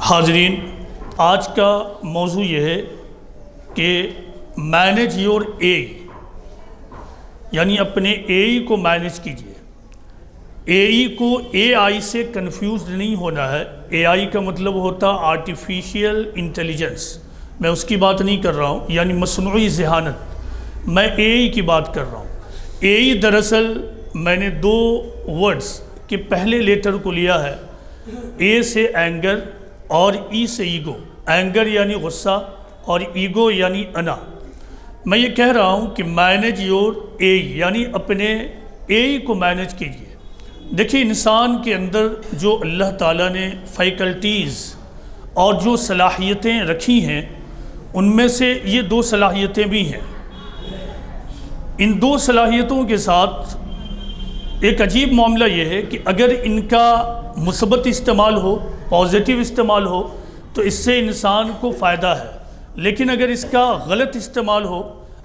حاضرین، آج کا موضوع یہ ہے کہ مینیج یور اے، یعنی اپنے اے ای کو مینیج کیجئے۔ اے ای کو اے آئی سے کنفیوز نہیں ہونا ہے۔ اے آئی کا مطلب ہوتا آرٹیفیشیل انٹیلیجنس، میں اس کی بات نہیں کر رہا ہوں، یعنی مصنوعی ذہانت، میں اے ای کی بات کر رہا ہوں۔ اے ای دراصل میں نے دو ورڈز کے پہلے لیٹر کو لیا ہے، اے سے اینگر اور ای سے ایگو۔ اینگر یعنی غصہ اور ایگو یعنی انا۔ میں یہ کہہ رہا ہوں کہ مینیج یور اے، یعنی اپنے اے ای کو مینیج کیجئے۔ دیکھیں، انسان کے اندر جو اللہ تعالیٰ نے فیکلٹیز اور جو صلاحیتیں رکھی ہیں، ان میں سے یہ دو صلاحیتیں بھی ہیں۔ ان دو صلاحیتوں کے ساتھ ایک عجیب معاملہ یہ ہے کہ اگر ان کا مثبت استعمال ہو، پازیٹیو استعمال ہو، تو اس سے انسان کو فائدہ ہے، لیکن اگر اس کا غلط استعمال ہو،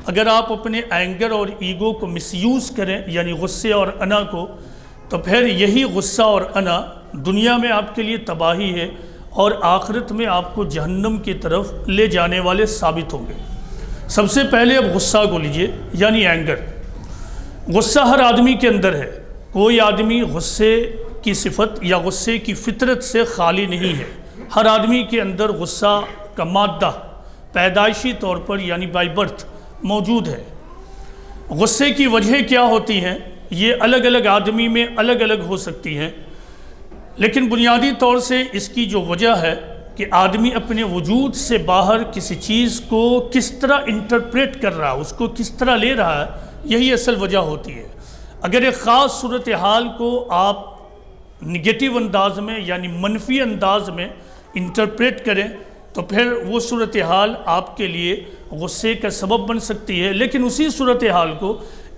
اگر آپ اپنے اینگر اور ایگو کو مس یوز کریں، یعنی غصے اور انا کو، تو پھر یہی غصہ اور انا دنیا میں آپ کے لیے تباہی ہے اور آخرت میں آپ کو جہنم کی طرف لے جانے والے ثابت ہوں گے۔ سب سے پہلے اب غصہ کو لیجئے، یعنی اینگر۔ غصہ ہر آدمی کے اندر ہے، کوئی آدمی غصے کی صفت یا غصے کی فطرت سے خالی نہیں ہے۔ ہر آدمی کے اندر غصہ کا مادہ پیدائشی طور پر یعنی بائی برتھ موجود ہے۔ غصے کی وجہ کیا ہوتی ہیں، یہ الگ الگ آدمی میں الگ الگ ہو سکتی ہیں، لیکن بنیادی طور سے اس کی جو وجہ ہے کہ آدمی اپنے وجود سے باہر کسی چیز کو کس طرح انٹرپریٹ کر رہا ہے، اس کو کس طرح لے رہا ہے، یہی اصل وجہ ہوتی ہے۔ اگر ایک خاص صورتحال کو آپ نگیٹو انداز میں یعنی منفی انداز میں انٹرپریٹ کریں تو پھر وہ صورتحال آپ کے لیے غصے کا سبب بن سکتی ہے، لیکن اسی صورتحال کو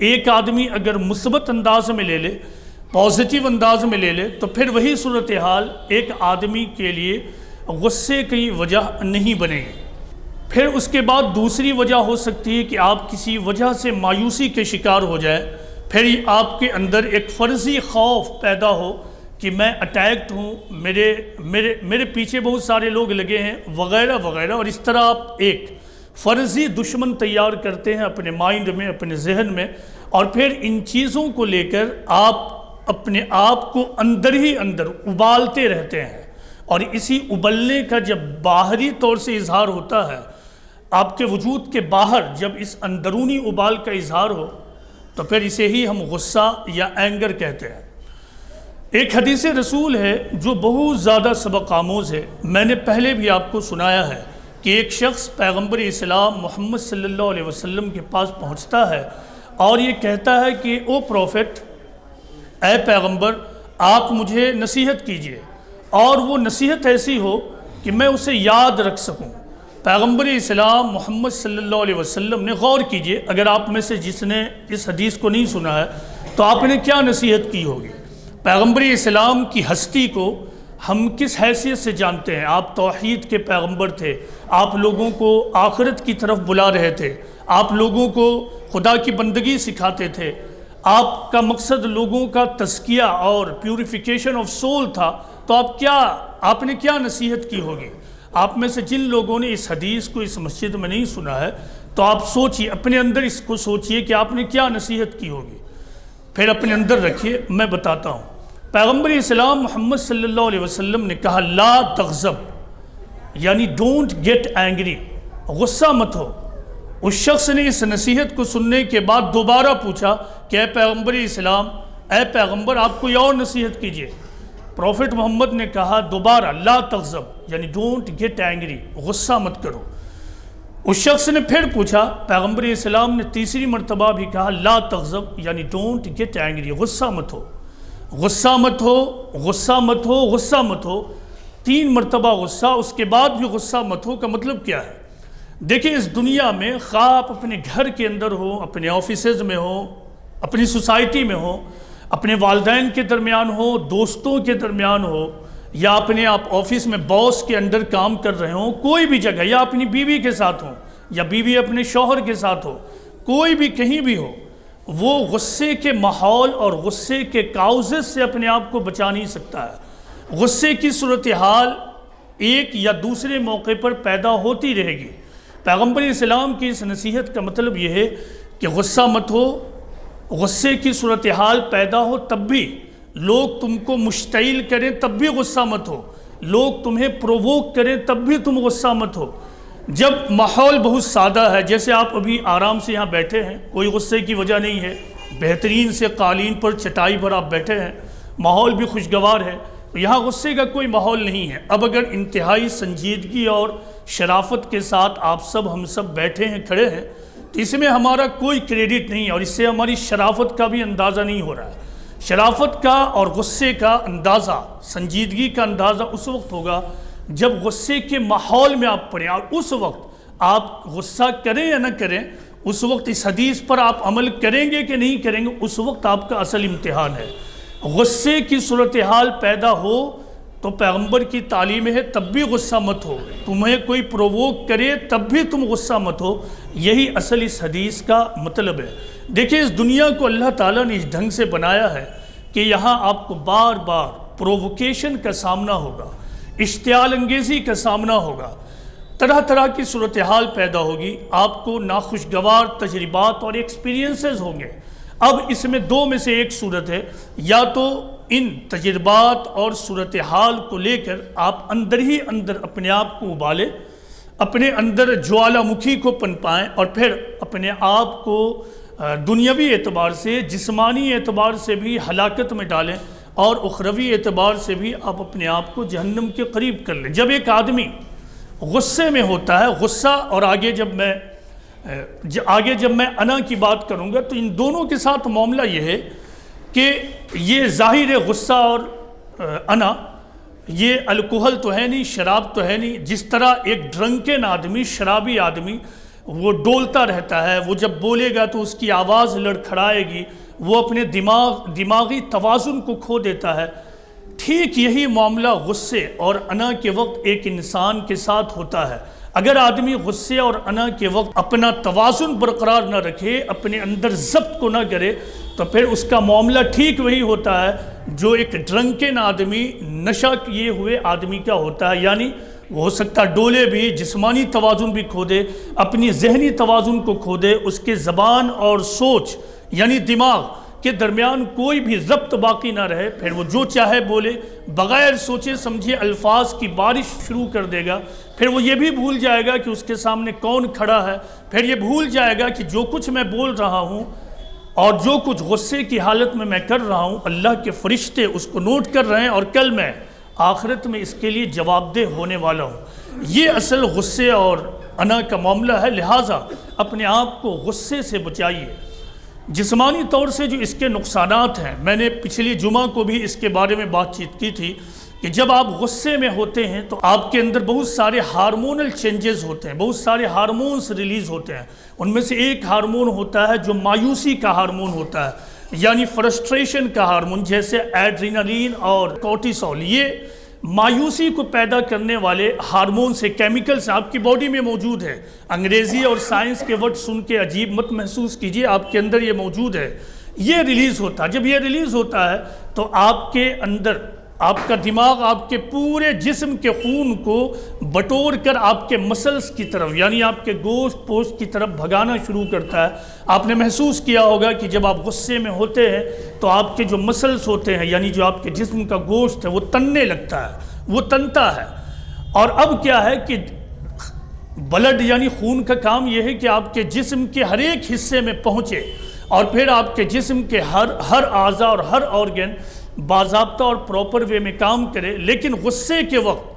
ایک آدمی اگر مثبت انداز میں لے لے، پازیٹیو انداز میں لے لے، تو پھر وہی صورتحال ایک آدمی کے لیے غصے کی وجہ نہیں بنے گی۔ پھر اس کے بعد دوسری وجہ ہو سکتی ہے کہ آپ کسی وجہ سے مایوسی کے شکار ہو جائیں، پھر آپ کے اندر ایک فرضی خوف پیدا ہو کہ میں اٹیکٹ ہوں، میرے پیچھے بہت سارے لوگ لگے ہیں وغیرہ وغیرہ، اور اس طرح آپ ایک فرضی دشمن تیار کرتے ہیں اپنے مائنڈ میں، اپنے ذہن میں، اور پھر ان چیزوں کو لے کر آپ اپنے آپ کو اندر ہی اندر ابالتے رہتے ہیں، اور اسی ابلنے کا جب باہری طور سے اظہار ہوتا ہے، آپ کے وجود کے باہر جب اس اندرونی ابال کا اظہار ہو، تو پھر اسے ہی ہم غصہ یا اینگر کہتے ہیں۔ ایک حدیث رسول ہے جو بہت زیادہ سبق آموز ہے، میں نے پہلے بھی آپ کو سنایا ہے کہ ایک شخص پیغمبر اسلام محمد صلی اللہ علیہ وسلم کے پاس پہنچتا ہے اور یہ کہتا ہے کہ او پروفٹ، اے پیغمبر، آپ مجھے نصیحت کیجئے، اور وہ نصیحت ایسی ہو کہ میں اسے یاد رکھ سکوں۔ پیغمبر اسلام محمد صلی اللہ علیہ وسلم نے، غور کیجئے، اگر آپ میں سے جس نے اس حدیث کو نہیں سنا ہے تو آپ نے کیا نصیحت کی ہوگی۔ پیغمبر اسلام کی ہستی کو ہم کس حیثیت سے جانتے ہیں؟ آپ توحید کے پیغمبر تھے، آپ لوگوں کو آخرت کی طرف بلا رہے تھے، آپ لوگوں کو خدا کی بندگی سکھاتے تھے، آپ کا مقصد لوگوں کا تزکیہ اور پیوریفیکیشن آف سول تھا، تو آپ نے کیا نصیحت کی ہوگی؟ آپ میں سے جن لوگوں نے اس حدیث کو اس مسجد میں نہیں سنا ہے، تو آپ سوچئے، اپنے اندر اس کو سوچئے کہ آپ نے کیا نصیحت کی ہوگی، پھر اپنے اندر رکھیے، میں بتاتا ہوں۔ پیغمبر اسلام محمد صلی اللہ علیہ وسلم نے کہا لا تغضب، یعنی ڈونٹ گیٹ اینگری، غصہ مت ہو۔ اس شخص نے اس نصیحت کو سننے کے بعد دوبارہ پوچھا کہ اے پیغمبر اسلام، اے پیغمبر، آپ کوئی اور نصیحت کیجئے۔ پروفٹ محمد نے کہا دوبارہ لا تغضب، یعنی ڈونٹ گیٹ اینگری، غصہ مت کرو۔ اس شخص نے پھر پوچھا، پیغمبر اسلام نے تیسری مرتبہ بھی کہا لا تغضب، یعنی ڈونٹ گیٹ اینگری، غصہ مت ہو، غصہ مت ہو، غصہ مت ہو، غصہ مت ہو۔ 3 مرتبہ غصہ، اس کے بعد بھی غصہ مت ہو کا مطلب کیا ہے؟ دیکھیں، اس دنیا میں خواہ آپ اپنے گھر کے اندر ہو، اپنے آفیسز میں ہو، اپنی سوسائٹی میں ہو، اپنے والدین کے درمیان ہو، دوستوں کے درمیان ہو، یا اپنے آپ آفس میں باس کے انڈر کام کر رہے ہوں، کوئی بھی جگہ، یا اپنی بیوی کے ساتھ ہو، یا بیوی اپنے شوہر کے ساتھ ہو، کوئی بھی کہیں بھی ہو، وہ غصے کے ماحول اور غصے کے کاؤزز سے اپنے آپ کو بچا نہیں سکتا ہے۔ غصے کی صورتحال ایک یا دوسرے موقع پر پیدا ہوتی رہے گی۔ پیغمبر اسلام کی اس نصیحت کا مطلب یہ ہے کہ غصہ مت ہو، غصے کی صورتحال پیدا ہو تب بھی، لوگ تم کو مشتعل کریں تب بھی غصہ مت ہو، لوگ تمہیں پرووک کریں تب بھی تم غصہ مت ہو۔ جب ماحول بہت سادہ ہے، جیسے آپ ابھی آرام سے یہاں بیٹھے ہیں، کوئی غصے کی وجہ نہیں ہے، بہترین سے قالین پر چٹائی پر آپ بیٹھے ہیں، ماحول بھی خوشگوار ہے، یہاں غصے کا کوئی ماحول نہیں ہے۔ اب اگر انتہائی سنجیدگی اور شرافت کے ساتھ آپ سب ہم سب بیٹھے ہیں، کھڑے ہیں، تو اس میں ہمارا کوئی کریڈٹ نہیں ہے، اور اس سے ہماری شرافت کا بھی اندازہ نہیں ہو رہا ہے۔ شرافت کا اور غصے کا اندازہ، سنجیدگی کا اندازہ اس وقت ہوگا جب غصے کے ماحول میں آپ پڑیں، اور اس وقت آپ غصہ کریں یا نہ کریں، اس وقت اس حدیث پر آپ عمل کریں گے کہ نہیں کریں گے، اس وقت آپ کا اصل امتحان ہے۔ غصے کی صورتحال پیدا ہو تو پیغمبر کی تعلیم ہے تب بھی غصہ مت ہو، تمہیں کوئی پرووک کرے تب بھی تم غصہ مت ہو، یہی اصل اس حدیث کا مطلب ہے۔ دیکھیں اس دنیا کو اللہ تعالیٰ نے اس ڈھنگ سے بنایا ہے کہ یہاں آپ کو بار بار پرووکیشن کا سامنا ہوگا، اشتعال انگیزی کا سامنا ہوگا، طرح طرح کی صورتحال پیدا ہوگی، آپ کو ناخوشگوار تجربات اور ایکسپیرینسز ہوں گے۔ اب اس میں دو میں سے ایک صورت ہے، یا تو ان تجربات اور صورتحال کو لے کر آپ اندر ہی اندر اپنے آپ کو ابالیں، اپنے اندر جوالا مکھی کو پنپائیں، اور پھر اپنے آپ کو دنیاوی اعتبار سے، جسمانی اعتبار سے بھی ہلاکت میں ڈالیں، اور اخروی اعتبار سے بھی آپ اپنے آپ کو جہنم کے قریب کر لیں۔ جب ایک آدمی غصے میں ہوتا ہے، غصہ اور آگے جب میں انا کی بات کروں گا تو ان دونوں کے ساتھ معاملہ یہ ہے کہ یہ ظاہر غصہ اور انا، یہ الکحل تو ہے نہیں، شراب تو ہے نہیں۔ جس طرح ایک ڈرنکن آدمی، شرابی آدمی، وہ ڈولتا رہتا ہے، وہ جب بولے گا تو اس کی آواز لڑکھڑائے گی، وہ اپنے دماغی توازن کو کھو دیتا ہے۔ ٹھیک یہی معاملہ غصے اور انا کے وقت ایک انسان کے ساتھ ہوتا ہے۔ اگر آدمی غصے اور انا کے وقت اپنا توازن برقرار نہ رکھے، اپنے اندر ضبط کو نہ کرے، تو پھر اس کا معاملہ ٹھیک وہی ہوتا ہے جو ایک ڈرنکن آدمی، نشہ کیے ہوئے آدمی کا ہوتا ہے۔ یعنی وہ ہو سکتا ڈولے بھی، جسمانی توازن بھی کھو دے، اپنی ذہنی توازن کو کھو دے، اس کے زبان اور سوچ یعنی دماغ کے درمیان کوئی بھی ضبط باقی نہ رہے، پھر وہ جو چاہے بولے، بغیر سوچے سمجھے الفاظ کی بارش شروع کر دے گا۔ پھر وہ یہ بھی بھول جائے گا کہ اس کے سامنے کون کھڑا ہے، پھر یہ بھول جائے گا کہ جو کچھ میں بول رہا ہوں اور جو کچھ غصے کی حالت میں کر رہا ہوں، اللہ کے فرشتے اس کو نوٹ کر رہے ہیں، اور کل میں آخرت میں اس کے لیے جواب دہ ہونے والا ہوں۔ یہ اصل غصے اور انا کا معاملہ ہے، لہٰذا اپنے آپ کو غصے سے بچائیے۔ جسمانی طور سے جو اس کے نقصانات ہیں، میں نے پچھلی جمعہ کو بھی اس کے بارے میں بات چیت کی تھی کہ جب آپ غصے میں ہوتے ہیں تو آپ کے اندر بہت سارے ہارمونل چینجز ہوتے ہیں، بہت سارے ہارمونز ریلیز ہوتے ہیں۔ ان میں سے ایک ہارمون ہوتا ہے جو مایوسی کا ہارمون ہوتا ہے، یعنی فرسٹریشن کا ہارمون، جیسے ایڈرینالین اور کورٹیسول۔ یہ مایوسی کو پیدا کرنے والے ہارمون سے، کیمیکلز آپ کی باڈی میں موجود ہے۔ انگریزی اور سائنس کے ورڈ سن کے عجیب مت محسوس کیجئے، آپ کے اندر یہ موجود ہے، یہ ریلیز ہوتا ہے۔ جب یہ ریلیز ہوتا ہے تو آپ کے اندر، آپ کا دماغ آپ کے پورے جسم کے خون کو بٹور کر آپ کے مسلز کی طرف، یعنی آپ کے گوشت پوشت کی طرف بھگانا شروع کرتا ہے۔ آپ نے محسوس کیا ہوگا کہ جب آپ غصے میں ہوتے ہیں تو آپ کے جو مسلز ہوتے ہیں، یعنی جو آپ کے جسم کا گوشت ہے، وہ تننے لگتا ہے، وہ تنتا ہے۔ اور اب کیا ہے کہ بلڈ یعنی خون کا کام یہ ہے کہ آپ کے جسم کے ہر ایک حصے میں پہنچے، اور پھر آپ کے جسم کے ہر اعضاء اور ہر آرگن باضابطہ اور پراپر وے میں کام کرے۔ لیکن غصے کے وقت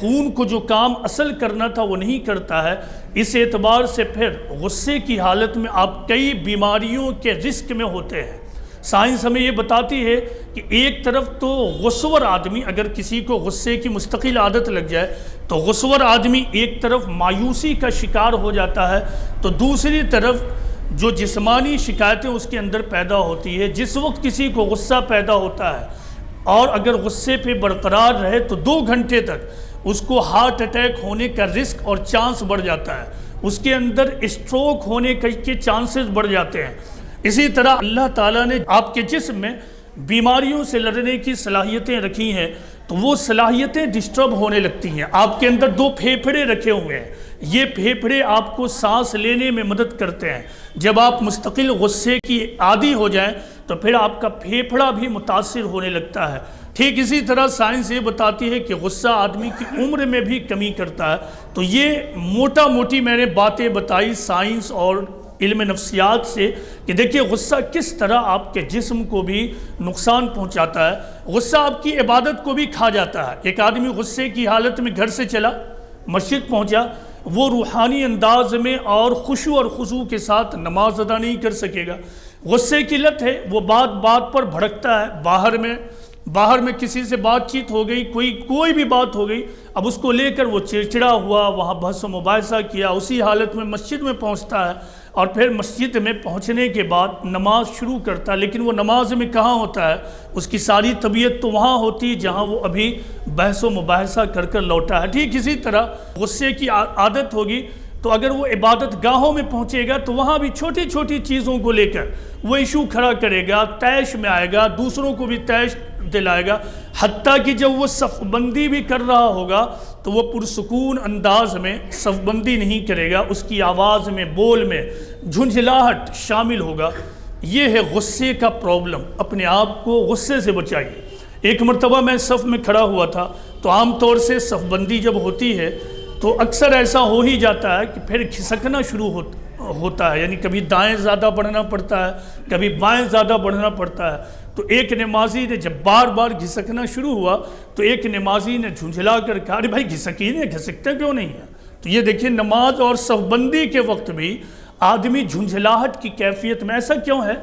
خون کو جو کام اصل کرنا تھا وہ نہیں کرتا ہے۔ اس اعتبار سے پھر غصے کی حالت میں آپ کئی بیماریوں کے رسک میں ہوتے ہیں۔ سائنس ہمیں یہ بتاتی ہے کہ ایک طرف تو غصور آدمی، اگر کسی کو غصے کی مستقل عادت لگ جائے تو غصور آدمی ایک طرف مایوسی کا شکار ہو جاتا ہے، تو دوسری طرف جو جسمانی شکایتیں اس کے اندر پیدا ہوتی ہے۔ جس وقت کسی کو غصہ پیدا ہوتا ہے اور اگر غصے پہ برقرار رہے تو 2 گھنٹے تک اس کو ہارٹ اٹیک ہونے کا رسک اور چانس بڑھ جاتا ہے، اس کے اندر اسٹروک ہونے کے چانسز بڑھ جاتے ہیں۔ اسی طرح اللہ تعالیٰ نے آپ کے جسم میں بیماریوں سے لڑنے کی صلاحیتیں رکھی ہیں تو وہ صلاحیتیں ڈسٹرب ہونے لگتی ہیں۔ آپ کے اندر 2 پھیپھڑے رکھے ہوئے ہیں، یہ پھیپھڑے آپ کو سانس لینے میں مدد کرتے ہیں۔ جب آپ مستقل غصے کی عادی ہو جائیں تو پھر آپ کا پھیپھڑا بھی متاثر ہونے لگتا ہے۔ ٹھیک اسی طرح سائنس یہ بتاتی ہے کہ غصہ آدمی کی عمر میں بھی کمی کرتا ہے۔ تو یہ موٹا موٹی میں نے باتیں بتائی سائنس اور علم نفسیات سے کہ دیکھیے غصہ کس طرح آپ کے جسم کو بھی نقصان پہنچاتا ہے۔ غصہ آپ کی عبادت کو بھی کھا جاتا ہے۔ ایک آدمی غصے کی حالت میں گھر سے چلا، مسجد پہنچا، وہ روحانی انداز میں اور خشوع اور خضوع کے ساتھ نماز ادا نہیں کر سکے گا۔ غصے کی لت ہے، وہ بات بات پر بھڑکتا ہے، باہر میں کسی سے بات چیت ہو گئی، کوئی بھی بات ہو گئی، اب اس کو لے کر وہ چڑچڑا ہوا، وہاں بحث و مباحثہ کیا، اسی حالت میں مسجد میں پہنچتا ہے اور پھر مسجد میں پہنچنے کے بعد نماز شروع کرتا ہے، لیکن وہ نماز میں کہاں ہوتا ہے؟ اس کی ساری طبیعت تو وہاں ہوتی ہے جہاں وہ ابھی بحث و مباحثہ کر لوٹا ہے۔ ٹھیک اسی طرح غصے کی عادت ہوگی تو اگر وہ عبادت گاہوں میں پہنچے گا تو وہاں بھی چھوٹی چھوٹی چیزوں کو لے کر وہ ایشو کھڑا کرے گا، طیش میں آئے گا، دوسروں کو بھی طیش دلائے گا، حتیٰ کہ جب وہ صف بندی بھی کر رہا ہوگا تو وہ پرسکون انداز میں صف بندی نہیں کرے گا، اس کی آواز میں، بول میں جھنجھلاہٹ شامل ہوگا۔ یہ ہے غصے کا پرابلم۔ اپنے آپ کو غصے سے بچائیے۔ ایک مرتبہ میں صف میں کھڑا ہوا تھا تو عام طور سے صف بندی جب ہوتی ہے تو اکثر ایسا ہو ہی جاتا ہے کہ پھر کھسکنا شروع ہوتا ہے، یعنی کبھی دائیں زیادہ بڑھنا پڑتا ہے، کبھی بائیں زیادہ بڑھنا پڑتا ہے۔ تو ایک نمازی نے جب بار بار گھسکنا شروع ہوا تو ایک نمازی نے جھنجھلا کر کہا، ارے بھائی گھسکتے کیوں نہیں ہے؟ تو یہ دیکھیں نماز اور صف بندی کے وقت بھی آدمی جھنجھلاہٹ کی کیفیت میں، ایسا کیوں ہے؟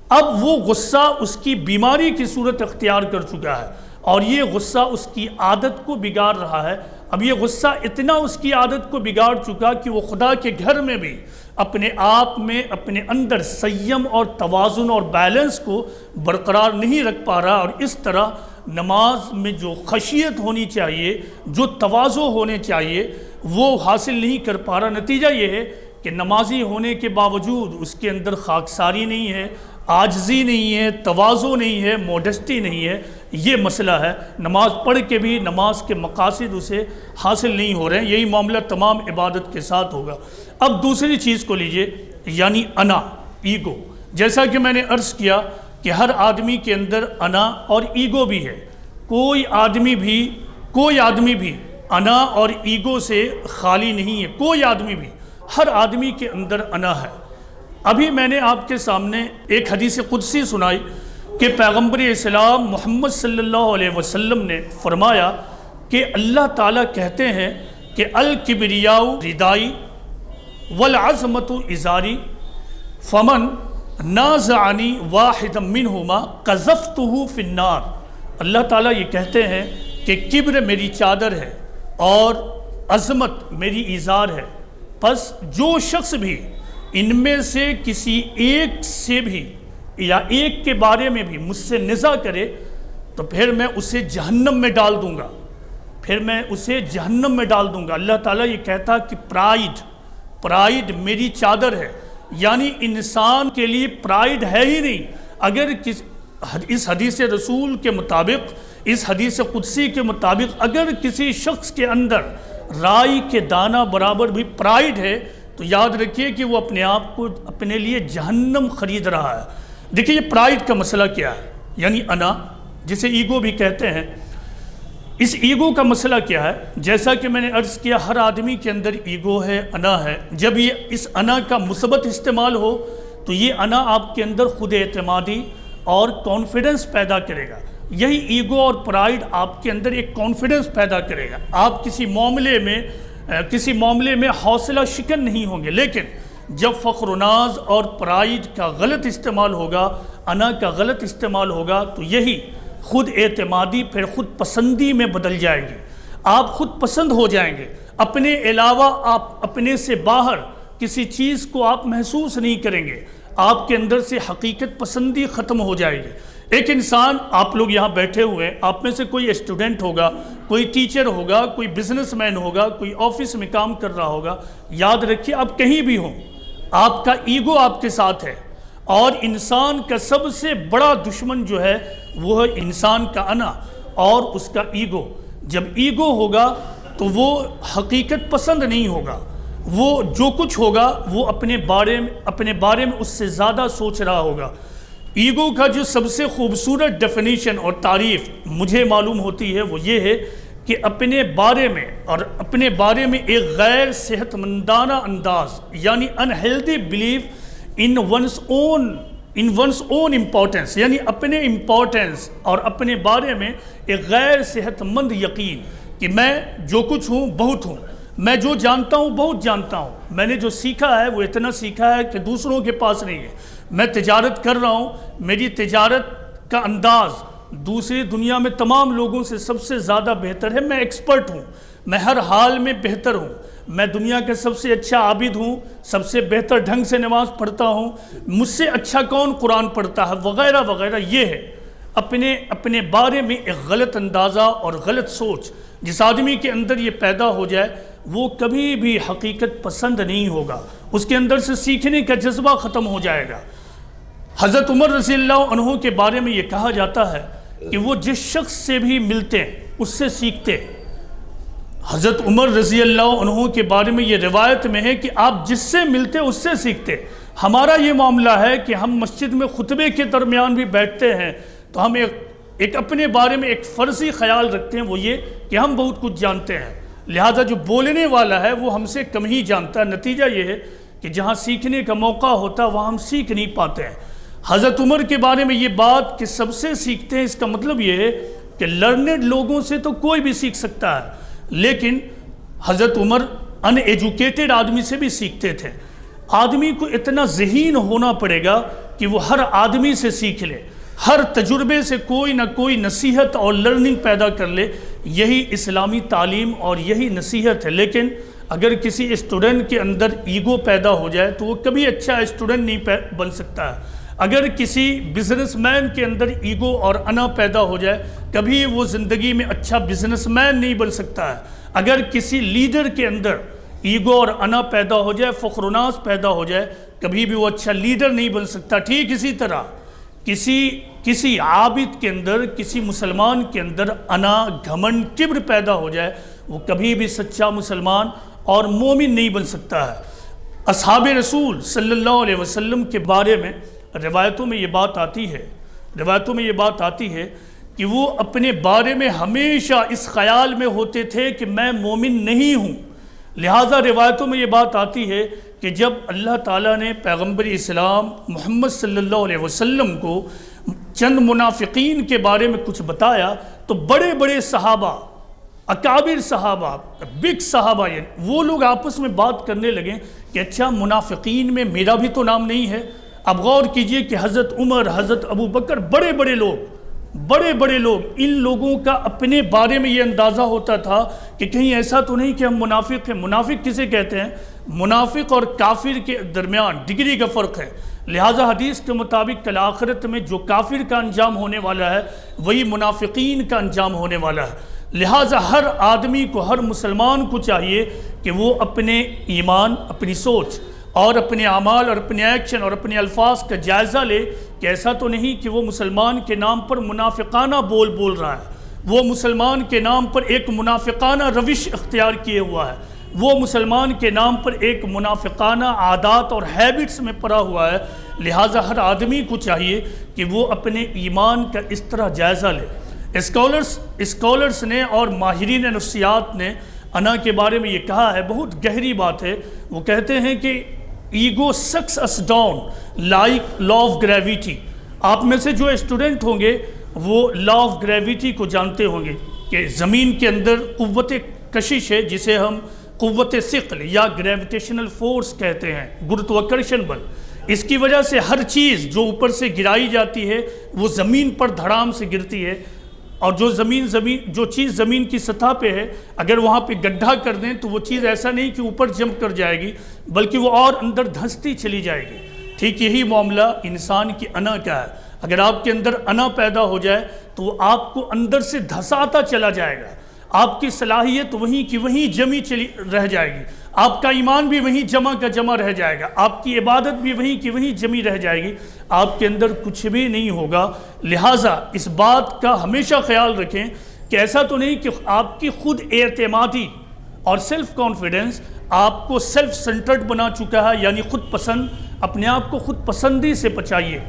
اب وہ غصہ اس کی بیماری کی صورت اختیار کر چکا ہے اور یہ غصہ اس کی عادت کو بگاڑ رہا ہے۔ اب یہ غصہ اتنا اس کی عادت کو بگاڑ چکا کہ وہ خدا کے گھر میں بھی اپنے آپ میں اپنے اندر سیم اور توازن اور بیلنس کو برقرار نہیں رکھ پا رہا، اور اس طرح نماز میں جو خشیت ہونی چاہیے، جو تواضع ہونے چاہیے، وہ حاصل نہیں کر پا رہا۔ نتیجہ یہ ہے کہ نمازی ہونے کے باوجود اس کے اندر خاکساری نہیں ہے، عاجزی نہیں ہے، تواضع نہیں ہے، موڈسٹی نہیں ہے۔ یہ مسئلہ ہے، نماز پڑھ کے بھی نماز کے مقاصد اسے حاصل نہیں ہو رہے ہیں۔ یہی معاملہ تمام عبادت کے ساتھ ہوگا۔ اب دوسری چیز کو لیجئے، یعنی انا، ایگو۔ جیسا کہ میں نے عرض کیا کہ ہر آدمی کے اندر انا اور ایگو بھی ہے۔ کوئی آدمی بھی انا اور ایگو سے خالی نہیں ہے، کوئی آدمی بھی، ہر آدمی کے اندر انا ہے۔ ابھی میں نے آپ کے سامنے ایک حدیث قدسی سنائی کہ پیغمبر اسلام محمد صلی اللہ علیہ وسلم نے فرمایا کہ اللہ تعالیٰ کہتے ہیں کہ الکبریاء ردائی والعظمت ازاری فمن نازعنی واحدا منہما قذفتہ فی النار۔ اللہ تعالیٰ یہ کہتے ہیں کہ کبر میری چادر ہے اور عظمت میری ازار ہے، پس جو شخص بھی ان میں سے کسی ایک سے بھی یا ایک کے بارے میں بھی مجھ سے نزاع کرے تو پھر میں اسے جہنم میں ڈال دوں گا۔ اللہ تعالیٰ یہ کہتا کہ پرائیڈ میری چادر ہے، یعنی انسان کے لیے پرائیڈ ہے ہی نہیں۔ اگر اس حدیث رسول کے مطابق، اس حدیث قدسی کے مطابق اگر کسی شخص کے اندر رائی کے دانہ برابر بھی پرائیڈ ہے تو یاد رکھیے کہ وہ اپنے آپ کو اپنے لیے جہنم خرید رہا ہے۔ دیکھیے یہ پرائیڈ کا مسئلہ کیا ہے، یعنی انا، جسے ایگو بھی کہتے ہیں۔ اس ایگو کا مسئلہ کیا ہے؟ جیسا کہ میں نے عرض کیا ہر آدمی کے اندر ایگو ہے، انا ہے۔ جب یہ اس انا کا مثبت استعمال ہو تو یہ انا آپ کے اندر خود اعتمادی اور کانفیڈنس پیدا کرے گا۔ یہی ایگو اور پرائیڈ آپ کے اندر ایک کانفیڈنس پیدا کرے گا۔ آپ کسی معاملے میں حوصلہ شکن نہیں ہوں گے، لیکن جب فخر و ناز اور پرائیڈ کا غلط استعمال ہوگا، انا کا غلط استعمال ہوگا، تو یہی خود اعتمادی پھر خود پسندی میں بدل جائے گی۔ آپ خود پسند ہو جائیں گے، اپنے علاوہ آپ اپنے سے باہر کسی چیز کو آپ محسوس نہیں کریں گے، آپ کے اندر سے حقیقت پسندی ختم ہو جائے گی۔ ایک انسان، آپ لوگ یہاں بیٹھے ہوئے ہیں، آپ میں سے کوئی اسٹوڈنٹ ہوگا، کوئی ٹیچر ہوگا، کوئی بزنس مین ہوگا، کوئی آفس میں کام کر رہا ہوگا، یاد رکھیے آپ کہیں بھی ہوں، آپ کا ایگو آپ کے ساتھ ہے اور انسان کا سب سے بڑا دشمن جو ہے وہ ہے انسان کا انا اور اس کا ایگو۔ جب ایگو ہوگا تو وہ حقیقت پسند نہیں ہوگا، وہ جو کچھ ہوگا وہ اپنے بارے میں اس سے زیادہ سوچ رہا ہوگا۔ ایگو کا جو سب سے خوبصورت ڈیفینیشن اور تعریف مجھے معلوم ہوتی ہے وہ یہ ہے کہ اپنے بارے میں ایک غیر صحت مندانہ انداز، یعنی unhealthy belief in one's own importance, یعنی اپنے امپورٹنس اور اپنے بارے میں ایک غیر صحت مند یقین کہ میں جو کچھ ہوں بہت ہوں، میں جو جانتا ہوں بہت جانتا ہوں، میں نے جو سیکھا ہے وہ اتنا سیکھا ہے کہ دوسروں کے پاس نہیں ہے، میں تجارت کر رہا ہوں، میری تجارت کا انداز دوسری دنیا میں تمام لوگوں سے سب سے زیادہ بہتر ہے، میں ایکسپرٹ ہوں، میں ہر حال میں بہتر ہوں، میں دنیا کا سب سے اچھا عابد ہوں، سب سے بہتر ڈھنگ سے نماز پڑھتا ہوں، مجھ سے اچھا کون قرآن پڑھتا ہے وغیرہ وغیرہ۔ یہ ہے اپنے بارے میں ایک غلط اندازہ اور غلط سوچ جس آدمی کے اندر یہ پیدا ہو جائے وہ کبھی بھی حقیقت پسند نہیں ہوگا، اس کے اندر سے سیکھنے کا جذبہ ختم ہو جائے گا۔ حضرت عمر رضی اللہ عنہ کے بارے میں یہ کہا جاتا ہے کہ وہ جس شخص سے بھی ملتے اس سے سیکھتے۔ حضرت عمر رضی اللہ عنہ کے بارے میں یہ روایت میں ہے کہ آپ جس سے ملتے اس سے سیکھتے۔ ہمارا یہ معاملہ ہے کہ ہم مسجد میں خطبے کے درمیان بھی بیٹھتے ہیں تو ہم ایک اپنے بارے میں ایک فرضی خیال رکھتے ہیں، وہ یہ کہ ہم بہت کچھ جانتے ہیں، لہٰذا جو بولنے والا ہے وہ ہم سے کم ہی جانتا ہے۔ نتیجہ یہ ہے کہ جہاں سیکھنے کا موقع ہوتا ہے وہاں ہم سیکھ نہیں پاتے ہیں۔ حضرت عمر کے بارے میں یہ بات کہ سب سے سیکھتے ہیں، اس کا مطلب یہ ہے کہ لرنڈ لوگوں سے تو کوئی بھی سیکھ سکتا ہے، لیکن حضرت عمر ان ایجوکیٹڈ آدمی سے بھی سیکھتے تھے۔ آدمی کو اتنا ذہین ہونا پڑے گا کہ وہ ہر آدمی سے سیکھ لے، ہر تجربے سے کوئی نہ کوئی نصیحت اور لرننگ پیدا کر لے، یہی اسلامی تعلیم اور یہی نصیحت ہے۔ لیکن اگر کسی اسٹوڈنٹ کے اندر ایگو پیدا ہو جائے تو وہ کبھی اچھا اسٹوڈنٹ نہیں بن سکتا ہے۔ اگر کسی بزنس مین کے اندر ایگو اور انا پیدا ہو جائے کبھی وہ زندگی میں اچھا بزنس مین نہیں بن سکتا ہے۔ اگر کسی لیڈر کے اندر ایگو اور انا پیدا ہو جائے، فخر و ناز پیدا ہو جائے، کبھی بھی وہ اچھا لیڈر نہیں بن سکتا۔ ٹھیک اسی طرح کسی عابد کے اندر، کسی مسلمان کے اندر انا، گھمنڈ، کبر پیدا ہو جائے وہ کبھی بھی سچا مسلمان اور مومن نہیں بن سکتا ہے۔ اصحاب رسول صلی اللہ علیہ وسلم کے بارے میں روایتوں میں یہ بات آتی ہے کہ وہ اپنے بارے میں ہمیشہ اس خیال میں ہوتے تھے کہ میں مومن نہیں ہوں۔ لہٰذا روایتوں میں یہ بات آتی ہے کہ جب اللہ تعالیٰ نے پیغمبر اسلام محمد صلی اللہ علیہ وسلم کو چند منافقین کے بارے میں کچھ بتایا تو بڑے بڑے صحابہ، اکابر صحابہ، بگ صحابہ، یعنی وہ لوگ آپس میں بات کرنے لگے کہ اچھا منافقین میں میرا بھی تو نام نہیں ہے۔ اب غور کیجئے کہ حضرت عمر، حضرت ابو بکر، بڑے بڑے لوگ، ان لوگوں کا اپنے بارے میں یہ اندازہ ہوتا تھا کہ کہیں ایسا تو نہیں کہ ہم منافق ہیں۔ منافق کسے کہتے ہیں؟ منافق اور کافر کے درمیان ڈگری کا فرق ہے۔ لہٰذا حدیث کے مطابق کل آخرت میں جو کافر کا انجام ہونے والا ہے وہی منافقین کا انجام ہونے والا ہے۔ لہٰذا ہر آدمی کو، ہر مسلمان کو چاہیے کہ وہ اپنے ایمان، اپنی سوچ اور اپنے اعمال اور اپنے ایکشن اور اپنے الفاظ کا جائزہ لے کہ ایسا تو نہیں کہ وہ مسلمان کے نام پر منافقانہ بول رہا ہے، وہ مسلمان کے نام پر ایک منافقانہ روش اختیار کیے ہوا ہے، وہ مسلمان کے نام پر ایک منافقانہ عادات اور ہیبٹس میں پڑا ہوا ہے۔ لہٰذا ہر آدمی کو چاہیے کہ وہ اپنے ایمان کا اس طرح جائزہ لے۔ اسکالرز نے اور ماہرین نفسیات نے انا کے بارے میں یہ کہا ہے، بہت گہری بات ہے۔ وہ کہتے ہیں کہ ego sucks us down like law of gravity. آپ میں سے جو اسٹوڈنٹ ہوں گے وہ لا آف گریویٹی کو جانتے ہوں گے کہ زمین کے اندر قوت کشش ہے جسے ہم قوت ثقل یا گریویٹیشنل فورس کہتے ہیں، گرتواکرشن بل۔ اس کی وجہ سے ہر چیز جو اوپر سے گرائی جاتی ہے وہ زمین پر دھڑام سے گرتی ہے، اور جو چیز زمین کی سطح پہ ہے اگر وہاں پہ گڈھا کر دیں تو وہ چیز ایسا نہیں کہ اوپر جمپ کر جائے گی بلکہ وہ اور اندر دھنستی چلی جائے گی۔ ٹھیک یہی معاملہ انسان کی انا کا ہے۔ اگر آپ کے اندر انا پیدا ہو جائے تو وہ آپ کو اندر سے دھساتا چلا جائے گا۔ آپ کی صلاحیت وہیں کی وہیں جمی چلی رہ جائے گی، آپ کا ایمان بھی وہیں جمع کا جمع رہ جائے گا، آپ کی عبادت بھی وہیں کی وہیں جمی رہ جائے گی، آپ کے اندر کچھ بھی نہیں ہوگا۔ لہٰذا اس بات کا ہمیشہ خیال رکھیں کہ ایسا تو نہیں کہ آپ کی خود اعتمادی اور سیلف کانفیڈنس آپ کو سیلف سنٹرڈ بنا چکا ہے، یعنی خود پسند، اپنے آپ کو خود پسندی سے بچائیے۔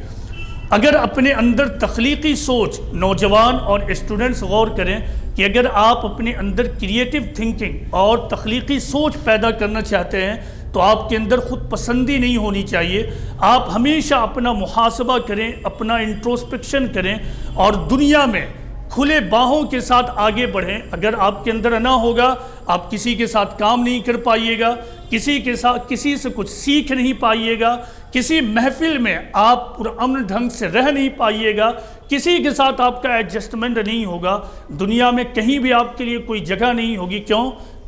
اگر اپنے اندر تخلیقی سوچ، نوجوان اور اسٹوڈنٹس غور کریں کہ اگر آپ اپنے اندر کریٹو تھنکنگ اور تخلیقی سوچ پیدا کرنا چاہتے ہیں تو آپ کے اندر خود پسندی نہیں ہونی چاہیے۔ آپ ہمیشہ اپنا محاسبہ کریں، اپنا انٹروسپیکشن کریں اور دنیا میں کھلے باہوں کے ساتھ آگے بڑھیں۔ اگر آپ کے اندر انا ہوگا، آپ کسی کے ساتھ کام نہیں کر پائیے گا، کسی سے کچھ سیکھ نہیں پائیے گا، کسی محفل میں آپ پرامن ڈھنگ سے رہ نہیں پائیے گا، کسی کے ساتھ آپ کا ایڈجسٹمنٹ نہیں ہوگا، دنیا میں کہیں بھی آپ کے لیے کوئی جگہ نہیں ہوگی۔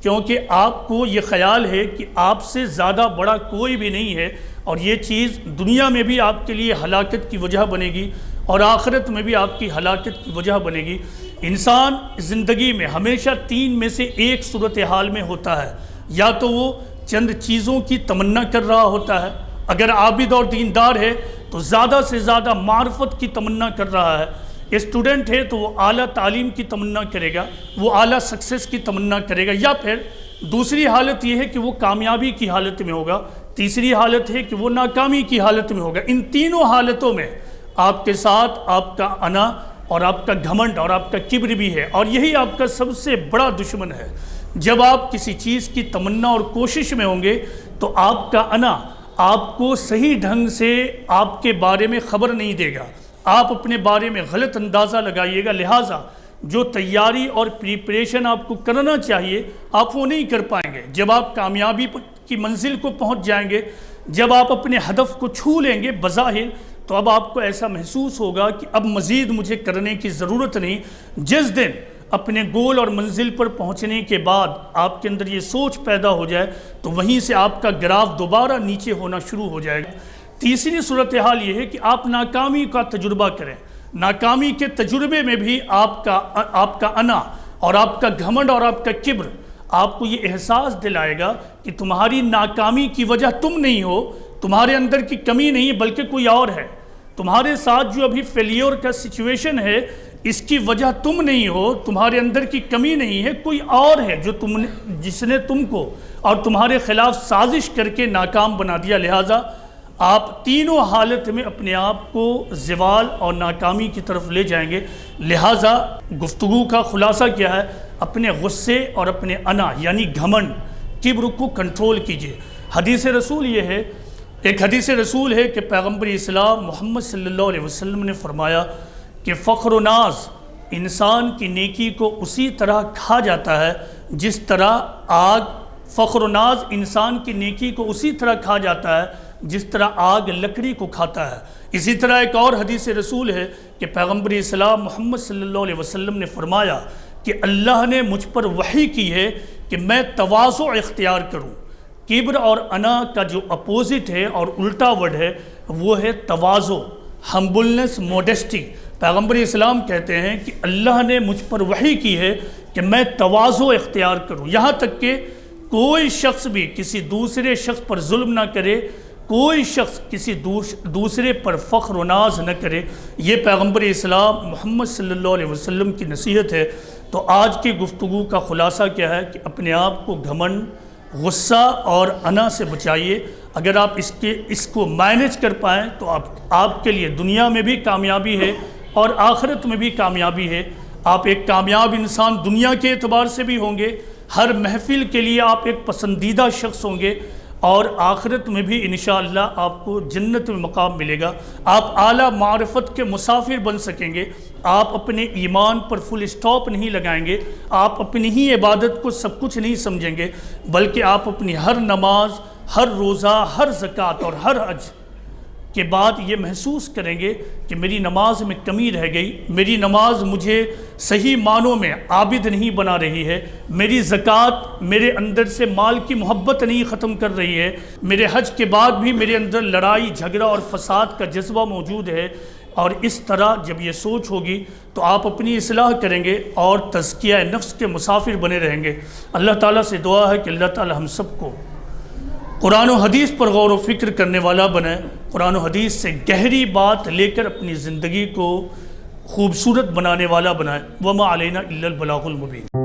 کیونکہ آپ کو یہ خیال ہے کہ آپ سے زیادہ بڑا کوئی بھی نہیں ہے، اور یہ چیز دنیا میں بھی آپ کے لیے ہلاکت کی وجہ بنے گی اور آخرت میں بھی آپ کی ہلاکت کی وجہ بنے گی۔ انسان زندگی میں ہمیشہ تین میں سے ایک صورتحال میں ہوتا ہے، یا تو وہ چند چیزوں کی تمنا کر رہا ہوتا ہے، اگر عابد اور دیندار ہے تو زیادہ سے زیادہ معرفت کی تمنا کر رہا ہے، اسٹوڈنٹ ہے تو وہ اعلیٰ تعلیم کی تمنا کرے گا، وہ اعلیٰ سکسیس کی تمنا کرے گا، یا پھر دوسری حالت یہ ہے کہ وہ کامیابی کی حالت میں ہوگا، تیسری حالت ہے کہ وہ ناکامی کی حالت میں ہوگا۔ ان تینوں حالتوں میں آپ کے ساتھ آپ کا انا اور آپ کا گھمنڈ اور آپ کا کبر بھی ہے، اور یہی آپ کا سب سے بڑا دشمن ہے۔ جب آپ کسی چیز کی تمنا اور کوشش میں ہوں گے تو آپ کا انا آپ کو صحیح ڈھنگ سے آپ کے بارے میں خبر نہیں دے گا، آپ اپنے بارے میں غلط اندازہ لگائیے گا، لہٰذا جو تیاری اور پریپریشن آپ کو کرنا چاہیے آپ وہ نہیں کر پائیں گے۔ جب آپ کامیابی کی منزل کو پہنچ جائیں گے، جب آپ اپنے ہدف کو چھو لیں گے بظاہر، تو اب آپ کو ایسا محسوس ہوگا کہ اب مزید مجھے کرنے کی ضرورت نہیں۔ جس دن اپنے گول اور منزل پر پہنچنے کے بعد آپ کے اندر یہ سوچ پیدا ہو جائے تو وہیں سے آپ کا گراف دوبارہ نیچے ہونا شروع ہو جائے گا۔ تیسری صورتحال یہ ہے کہ آپ ناکامی کا تجربہ کریں، ناکامی کے تجربے میں بھی آپ کا انا اور آپ کا گھمنڈ اور آپ کا کبر آپ کو یہ احساس دلائے گا کہ تمہاری ناکامی کی وجہ تم نہیں ہو، تمہارے اندر کی کمی نہیں بلکہ کوئی اور ہے، تمہارے ساتھ جو ابھی فیلیور کا سچویشن ہے اس کی وجہ تم نہیں ہو، تمہارے اندر کی کمی نہیں ہے، کوئی اور ہے جس نے تم کو اور تمہارے خلاف سازش کر کے ناکام بنا دیا۔ لہٰذا آپ تینوں حالت میں اپنے آپ کو زوال اور ناکامی کی طرف لے جائیں گے۔ لہٰذا گفتگو کا خلاصہ کیا ہے؟ اپنے غصے اور اپنے انا یعنی گھمنڈ، کبر کو کنٹرول کیجئے۔ حدیث رسول یہ ہے، ایک حدیث رسول ہے کہ پیغمبر اسلام محمد صلی اللہ علیہ وسلم نے فرمایا کہ فخر و ناز انسان کی نیکی کو اسی طرح کھا جاتا ہے جس طرح آگ، فخر و ناز انسان کی نیکی کو اسی طرح کھا جاتا ہے جس طرح آگ لکڑی کو کھاتا ہے۔ اسی طرح ایک اور حدیث رسول ہے کہ پیغمبر اسلام محمد صلی اللہ علیہ وسلم نے فرمایا کہ اللہ نے مجھ پر وحی کی ہے کہ میں تواضع اختیار کروں۔ کبر اور انا کا جو اپوزٹ ہے اور الٹا ورڈ ہے وہ ہے تواضع، ہمبلنس، موڈسٹی۔ پیغمبر اسلام کہتے ہیں کہ اللہ نے مجھ پر وحی کی ہے کہ میں تواضع اختیار کروں، یہاں تک کہ کوئی شخص بھی کسی دوسرے شخص پر ظلم نہ کرے، کوئی شخص کسی دوسرے پر فخر و ناز نہ کرے۔ یہ پیغمبر اسلام محمد صلی اللہ علیہ وسلم کی نصیحت ہے۔ تو آج کی گفتگو کا خلاصہ کیا ہے کہ اپنے آپ کو گھمنڈ، غصہ اور انا سے بچائیے۔ اگر آپ اس کو مینیج کر پائیں تو آپ کے لیے دنیا میں بھی کامیابی ہے اور آخرت میں بھی کامیابی ہے۔ آپ ایک کامیاب انسان دنیا کے اعتبار سے بھی ہوں گے، ہر محفل کے لیے آپ ایک پسندیدہ شخص ہوں گے، اور آخرت میں بھی انشاءاللہ آپ کو جنت میں مقام ملے گا۔ آپ اعلیٰ معرفت کے مسافر بن سکیں گے۔ آپ اپنے ایمان پر فل اسٹاپ نہیں لگائیں گے، آپ اپنی ہی عبادت کو سب کچھ نہیں سمجھیں گے، بلکہ آپ اپنی ہر نماز، ہر روزہ، ہر زکوٰۃ اور ہر حج کے بعد یہ محسوس کریں گے کہ میری نماز میں کمی رہ گئی، میری نماز مجھے صحیح معنوں میں عابد نہیں بنا رہی ہے، میری زکوٰۃ میرے اندر سے مال کی محبت نہیں ختم کر رہی ہے، میرے حج کے بعد بھی میرے اندر لڑائی جھگڑا اور فساد کا جذبہ موجود ہے، اور اس طرح جب یہ سوچ ہوگی تو آپ اپنی اصلاح کریں گے اور تزکیہ نفس کے مسافر بنے رہیں گے۔ اللہ تعالیٰ سے دعا ہے کہ اللہ تعالیٰ ہم سب کو قرآن و حدیث پر غور و فکر کرنے والا بنائے، قرآن و حدیث سے گہری بات لے کر اپنی زندگی کو خوبصورت بنانے والا بنائے۔ وما علینا الا البلاغ المبین۔